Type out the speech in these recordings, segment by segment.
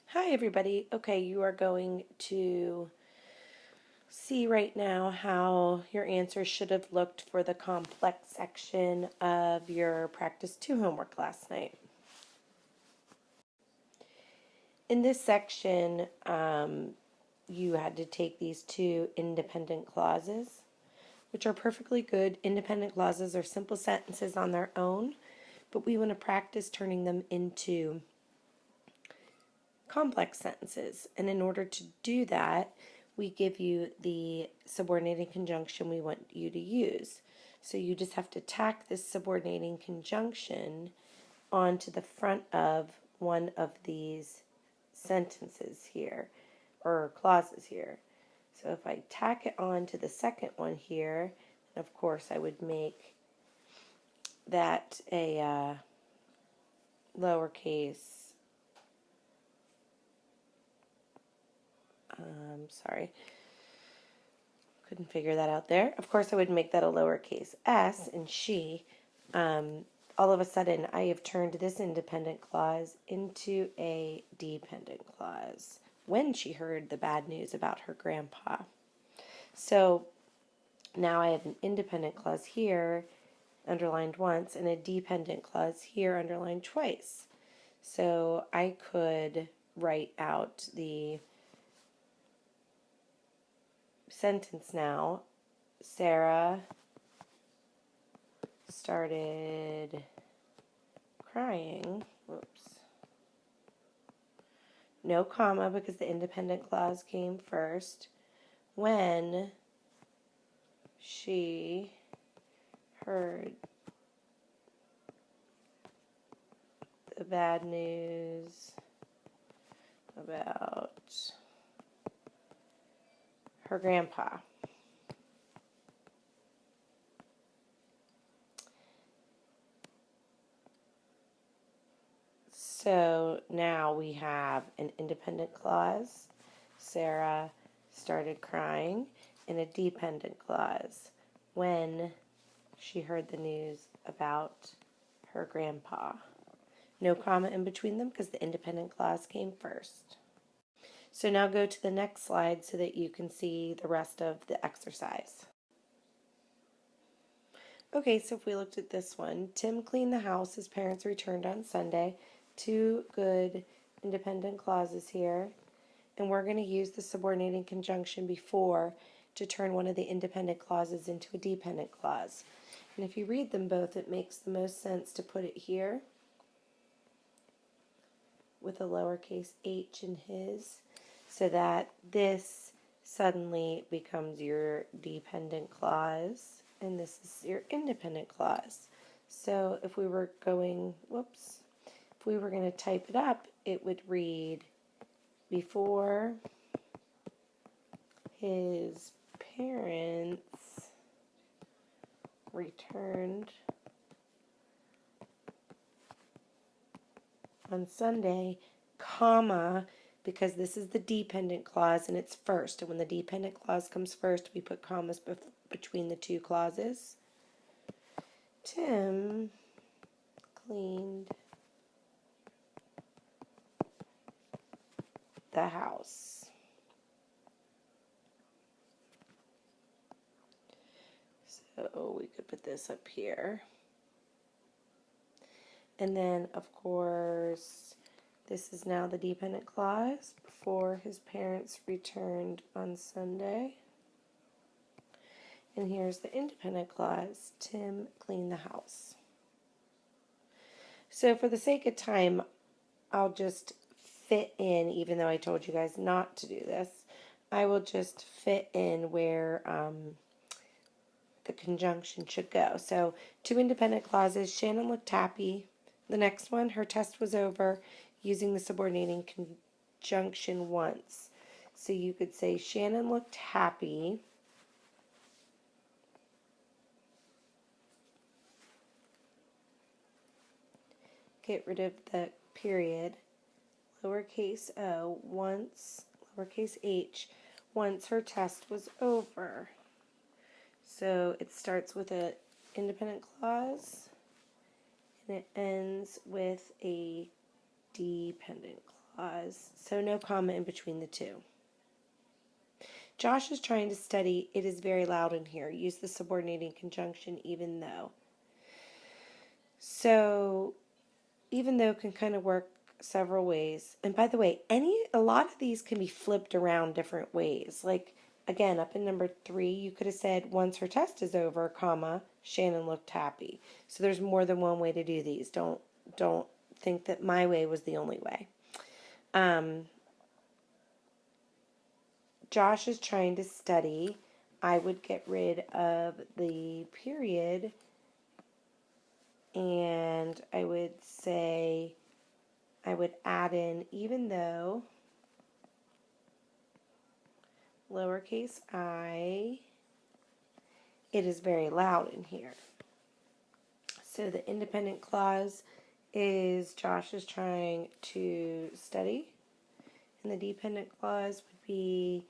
Hi everybody. Okay, you are going to see right now how your answers should have looked for the complex section of your practice 2 homework last night. In this section, you had to take these two independent clauses, which are perfectly good. Independent clauses are simple sentences on their own, but we want to practice turning them into complex sentences. And in order to do that, we give you the subordinating conjunction we want you to use. So you just have to tack this subordinating conjunction onto the front of one of these sentences here, or clauses here. So if I tack it on to the second one here, of course I would make that a lowercase, sorry, couldn't figure that out there. Of course, I would make that a lowercase s, and she. All of a sudden, I have turned this independent clause into a dependent clause when she heard the bad news about her grandpa. So now I have an independent clause here, underlined once, and a dependent clause here, underlined twice. So I could write out the sentence now. Sarah started crying. Whoops. No comma because the independent clause came first. When she heard the bad news about her grandpa. So now we have an independent clause. Sarah started crying, and a dependent clause. When she heard the news about her grandpa. No comma in between them because the independent clause came first. So now go to the next slide so that you can see the rest of the exercise. Okay, so if we looked at this one, Tim cleaned the house. His parents returned on Sunday. Two good independent clauses here. And we're going to use the subordinating conjunction before to turn one of the independent clauses into a dependent clause. And if you read them both, it makes the most sense to put it here with a lowercase h in his, so that this suddenly becomes your dependent clause, and this is your independent clause. So if we were going, if we were going to type it up, it would read, before his parents returned on Sunday, comma, because this is the dependent clause and it's first. And when the dependent clause comes first, we put commas between the two clauses. Tim cleaned the house. So we could put this up here. And then, of course, this is now the dependent clause. Before his parents returned on Sunday. And here's the independent clause. Tim cleaned the house. So for the sake of time, I'll just fit in, even though I told you guys not to do this, I will just fit in where the conjunction should go. So two independent clauses. Shannon looked happy. The next one, her test was over, using the subordinating conjunction once. So you could say Shannon looked happy. Get rid of the period. Lowercase o, once, lowercase h, once her test was over. So it starts with an independent clause and it ends with a dependent clause, so no comma in between the two. Josh is trying to study. It is very loud in here. Use the subordinating conjunction even though. So even though can kind of work several ways. And by the way, a lot of these can be flipped around different ways. Like again, up in number 3, you could have said once her test is over, comma, Shannon looked happy. So there's more than one way to do these. Don't think that my way was the only way. Josh is trying to study. I would get rid of the period and I would say I would add in even though lowercase I, it is very loud in here. So the independent clause is Josh is trying to study, and the dependent clause would be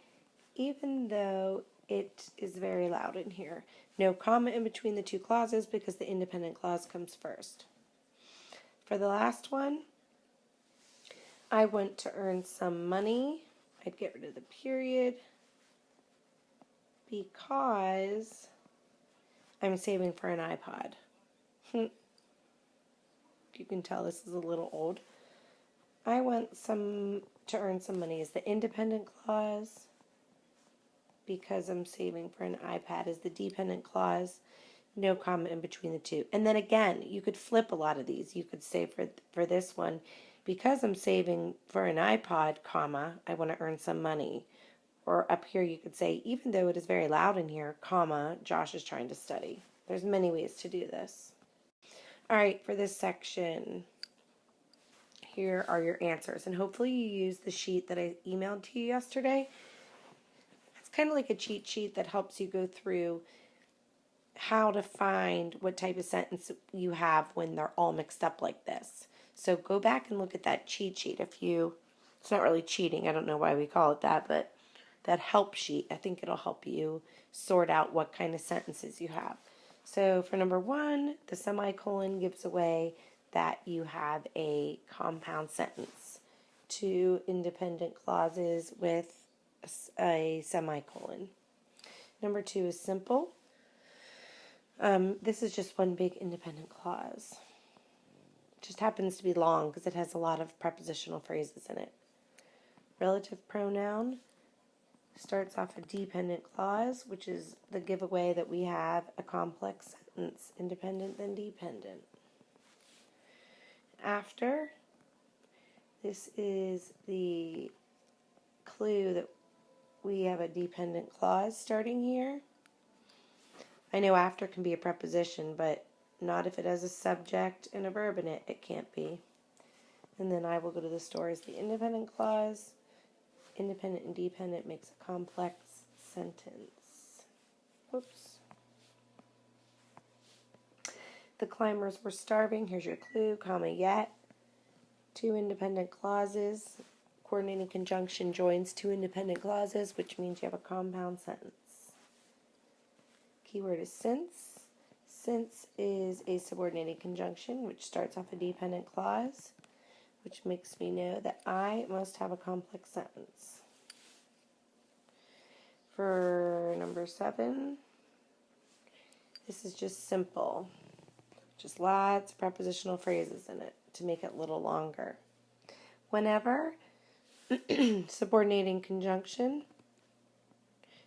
even though it is very loud in here. No comma in between the two clauses because the independent clause comes first. For the last one, I want to earn some money. I'd get rid of the period because I'm saving for an iPod. You can tell this is a little old. I want to earn some money is the independent clause because I'm saving for an iPad is the dependent clause. No comma in between the two. And then again, you could flip a lot of these. You could say for this one, because I'm saving for an iPod, comma, I want to earn some money. Or up here you could say, even though it is very loud in here, comma, Josh is trying to study. There's many ways to do this. All right, for this section, here are your answers. And hopefully you use the sheet that I emailed to you yesterday. It's kind of like a cheat sheet that helps you go through how to find what type of sentence you have when they're all mixed up like this. So go back and look at that cheat sheet. It's not really cheating, I don't know why we call it that, but that help sheet, I think it'll help you sort out what kind of sentences you have. So for number 1, the semicolon gives away that you have a compound sentence. 2 independent clauses with a semicolon. Number 2 is simple. This is just one big independent clause. It just happens to be long because it has a lot of prepositional phrases in it. Relative pronoun starts off a dependent clause, which is the giveaway that we have a complex sentence, independent then dependent. After, this is the clue that we have a dependent clause starting here. I know after can be a preposition, but not if it has a subject and a verb in it. It can't be. And then I will go to the store as the independent clause. Independent and dependent makes a complex sentence. Whoops. The climbers were starving. Here's your clue, comma, yet. 2 independent clauses. Coordinating conjunction joins 2 independent clauses, which means you have a compound sentence. Keyword is since. Since is a subordinating conjunction, which starts off a dependent clause, which makes me know that I must have a complex sentence. For number 7, this is just simple. Just lots of prepositional phrases in it to make it a little longer. Whenever subordinating conjunction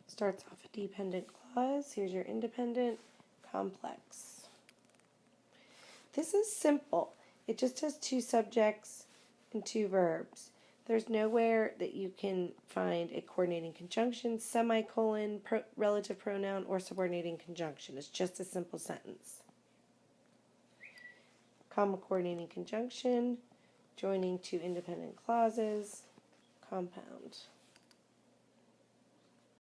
starts off a dependent clause, here's your independent complex. This is simple. It just has 2 subjects and 2 verbs. There's nowhere that you can find a coordinating conjunction, semicolon, relative pronoun, or subordinating conjunction. It's just a simple sentence. Comma coordinating conjunction, joining 2 independent clauses, compound.